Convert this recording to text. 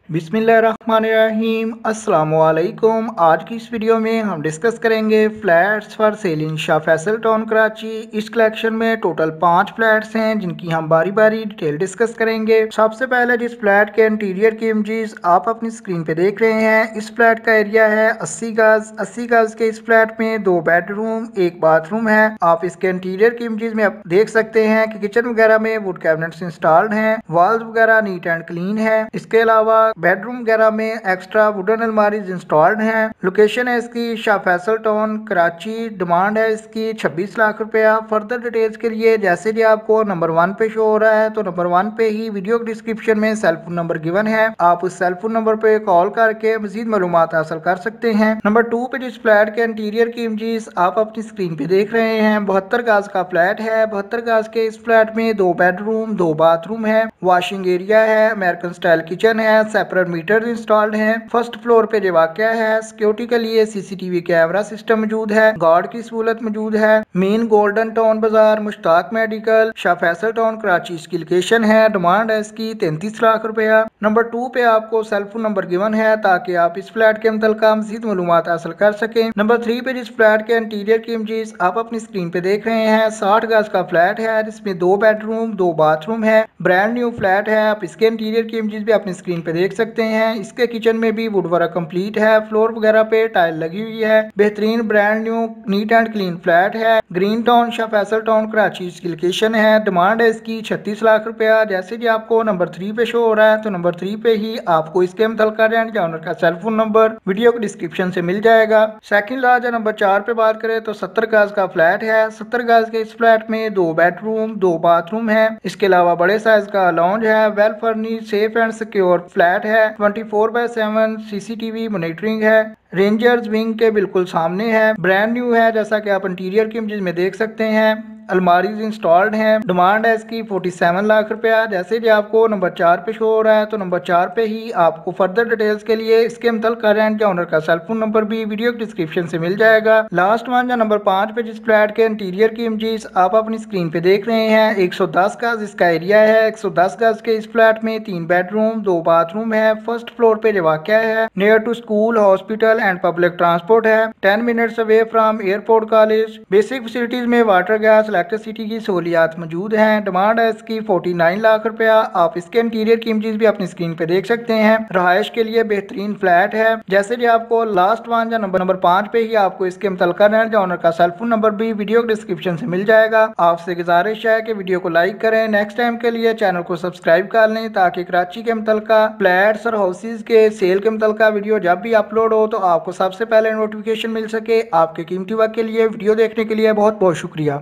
बिस्मिल्लाहिर्रहमानिर्रहीम। अस्सलामुअलैकुम। आज की इस वीडियो में हम डिस्कस करेंगे flats for sale in Shah Faisal town Karachi. इस कलेक्शन में टोटल 5 फ्लैट्स हैं जिनकी हम बारी बारी डिटेल डिस्कस करेंगे। सबसे पहले जिस फ्लैट के इंटीरियर की इमेजेस आप अपनी स्क्रीन पे देख रहे हैं, इस फ्लैट का एरिया है 80 गज। 80 गज के इस फ्लैट में 2 बेडरूम 1 बाथरूम है। आप इसके इंटीरियर की इमेजेस में आप देख सकते हैं कि किचन वगैरह में वुड कैबिनेट्स इंस्टॉल्ड हैं, वॉल्स वगैरह नीट एंड क्लीन है। इसके अलावा बेडरूम वगैरह में एक्स्ट्रा वुडन अलमारीज इंस्टॉल्ड हैं। लोकेशन है इसकी शाह फैसल टाउन कराची। डिमांड है इसकी 26 लाख रुपया। फर्दर डिटेल्स के लिए जैसे कि आपको नंबर 1 पे शो हो रहा है, तो नंबर 1 पे ही वीडियो डिस्क्रिप्शन में सेल फोन नंबर गिवन है, आप उस सेल फोन नंबर पे कॉल करके मजीद मालूमात हासिल कर सकते हैं। नंबर 2 पे जिस फ्लैट के इंटीरियर की इमेजेस आप अपनी स्क्रीन पे देख रहे हैं, 72 गज का फ्लैट है। 72 गज के इस फ्लैट में 2 बेडरूम 2 बाथरूम है, वॉशिंग एरिया है, अमेरिकन स्टाइल किचन है, सेपरेट मीटर इंस्टॉल्ड हैं। फर्स्ट फ्लोर पे जो वाक़या है, सिक्योरिटी के लिए सीसीटीवी कैमरा सिस्टम मौजूद है, गार्ड की सहूलत मौजूद है। मेन गोल्डन टाउन बाजार, मुश्ताक मेडिकल, शाह फैसल टाउन कराची इसकी लोकेशन है। डिमांड है इसकी 33 लाख रुपया। नंबर 2 पे आपको सेल फोन नंबर गिवन है ताकि आप इस फ्लैट के मुतल्लिका मज़ीद मालूमात हासिल कर सकें। नंबर 3 पे जिस फ्लैट के इंटीरियर की इमेजेस आप अपनी स्क्रीन पे देख रहे हैं, 60 गज का फ्लैट है जिसमें 2 बेडरूम 2 बाथरूम है, ब्रांड न्यू फ्लैट है। आप इसके इंटीरियर की इमेजेस भी अपनी स्क्रीन पे देख सकते हैं। इसके किचन में भी वुड वर्क कंप्लीट है, फ्लोर वगैरह पे टाइल लगी हुई है। बेहतरीन brand new neat and clean flat है। Green town Shah Faisal town Karachi इसकी लोकेशन है। डिमांड है इसकी 36 लाख रुपया। जैसे कि आपको नंबर 3 पे शो हो रहा है, तो नंबर 3 पे ही आपको इसके मुतल्लिका रेंट या ओनर का सेल फोन नंबर वीडियो के डिस्क्रिप्शन से मिल जाएगा। सेकंड लार्ज या नंबर 4 पे बात करें तो 70 गज का फ्लैट है। 70 गज के इस फ्लैट में 2 बेडरूम 2 बाथरूम है। इसके अलावा बड़े साइज का लॉन्ज है। Well furnished safe and secure flat है। 24/7 सीसीटीवी मॉनिटरिंग है। रेंजर्स विंग के बिल्कुल सामने है। ब्रांड न्यू है जैसा कि आप इंटीरियर की इमेजेस में देख सकते हैं। अलमारीज इंस्टॉल्ड हैं। डिमांड है इसकी 47 लाख रुपया। जैसे कि आपको नंबर 4 पे शो हो रहा है, तो नंबर 4 पे ही आपको फर्दर डिटेल्स के लिए इसके मुतल्लिका रेंट या ओनर का सेल फोन नंबर भी वीडियो डिस्क्रिप्शन से मिल जाएगा। लास्ट वन या नंबर 5 पे जिस फ्लैट के इंटीरियर की इमेजेस आप अपनी स्क्रीन पे देख रहे हैं, 110 गज इसका एरिया है। 110 गज के इस फ्लैट में 3 बेडरूम 2 बाथरूम है। फर्स्ट फ्लोर पे जो वाक़या है, near to school hospital and public transport है, 10 minutes away from airport college. Basic facilities में वाटर गैस इलेक्ट्रिसिटी की सहूलियात मौजूद हैं। डिमांड है इसकी 49 लाख रुपया। आप इसके इंटीरियर की इमेजेस भी अपनी स्क्रीन पे देख सकते हैं। रहायश के लिए बेहतरीन फ्लैट है। जैसे कि आपको लास्ट वन या नंबर 5 पे ही आपको इसके मुतल्लिका रेंट या ओनर का सेल फोन नंबर भी वीडियो डिस्क्रिप्शन से मिल जाएगा। आपसे गुजारिश है कि वीडियो को लाइक करें। नेक्स्ट टाइम के लिए चैनल को सब्सक्राइब कर लें ताकि कराची के मुतल्लिका फ्लैट्स और हाउसेज के सेल के मुतल्लिका वीडियो जब भी अपलोड हो तो आपको सबसे पहले नोटिफिकेशन मिल सके। आपके कीमती वक्त के लिए वीडियो देखने के लिए बहुत बहुत शुक्रिया।